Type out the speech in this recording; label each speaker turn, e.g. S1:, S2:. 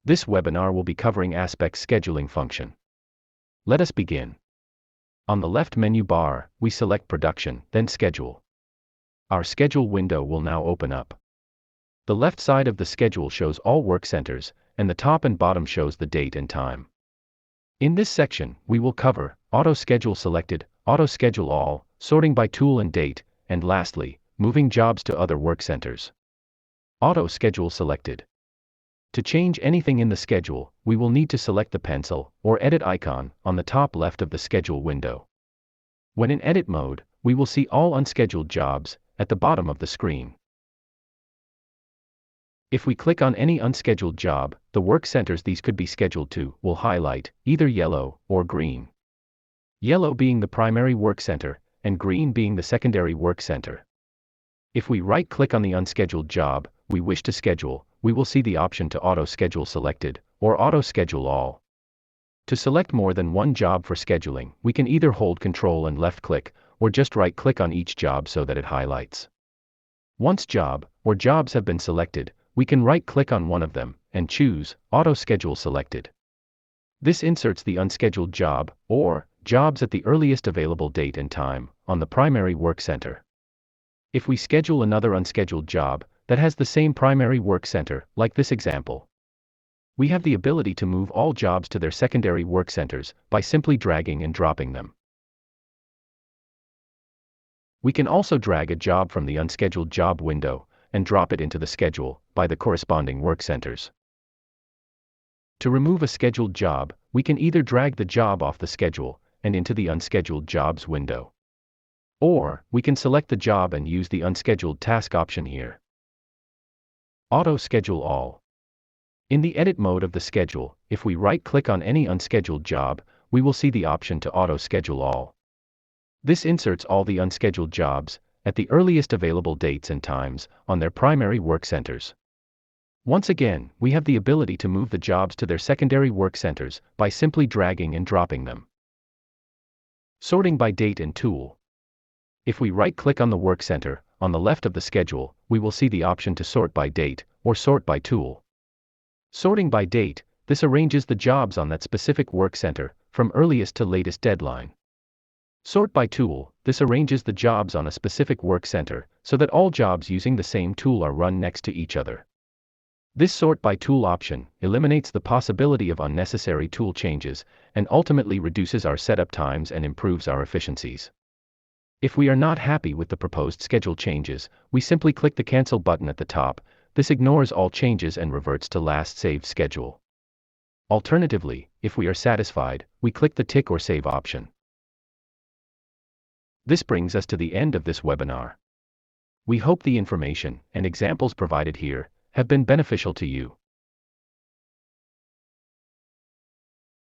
S1: This webinar will be covering Aspect Scheduling function. Let us begin. On the left menu bar, we select Production, then Schedule. Our schedule window will now open up. The left side of the schedule shows all work centers, and the top and bottom shows the date and time. In this section, we will cover Auto Schedule Selected, Auto Schedule All, sorting by tool and date, and lastly, moving jobs to other work centers. Auto Schedule Selected. To change anything in the schedule, we will need to select the pencil or edit icon on the top left of the schedule window. When in edit mode, we will see all unscheduled jobs at the bottom of the screen. If we click on any unscheduled job, the work centers these could be scheduled to will highlight either yellow or green. Yellow being the primary work center, and green being the secondary work center. If we right-click on the unscheduled job we wish to schedule, we will see the option to Auto Schedule Selected or Auto Schedule All. To select more than one job for scheduling, we can either hold Ctrl and left-click, or just right-click on each job so that it highlights. Once job or jobs have been selected, we can right-click on one of them and choose Auto Schedule Selected. This inserts the unscheduled job or jobs at the earliest available date and time on the primary work center. If we schedule another unscheduled job that has the same primary work center, like this example, we have the ability to move all jobs to their secondary work centers by simply dragging and dropping them. We can also drag a job from the unscheduled job window and drop it into the schedule by the corresponding work centers. To remove a scheduled job, we can either drag the job off the schedule and into the unscheduled jobs window, or we can select the job and use the unscheduled task option here. Auto Schedule All. In the edit mode of the schedule, if we right-click on any unscheduled job, we will see the option to Auto Schedule All. This inserts all the unscheduled jobs at the earliest available dates and times on their primary work centers. Once again, we have the ability to move the jobs to their secondary work centers by simply dragging and dropping them. Sorting by date and tool. If we right-click on the work center on the left of the schedule, we will see the option to sort by date or sort by tool. Sorting by date, this arranges the jobs on that specific work center from earliest to latest deadline. Sort by tool, this arranges the jobs on a specific work center so that all jobs using the same tool are run next to each other. This sort by tool option eliminates the possibility of unnecessary tool changes and ultimately reduces our setup times and improves our efficiencies. If we are not happy with the proposed schedule changes, we simply click the Cancel button at the top. This ignores all changes and reverts to last saved schedule. Alternatively, if we are satisfied, we click the Tick or Save option. This brings us to the end of this webinar. We hope the information and examples provided here have been beneficial to you.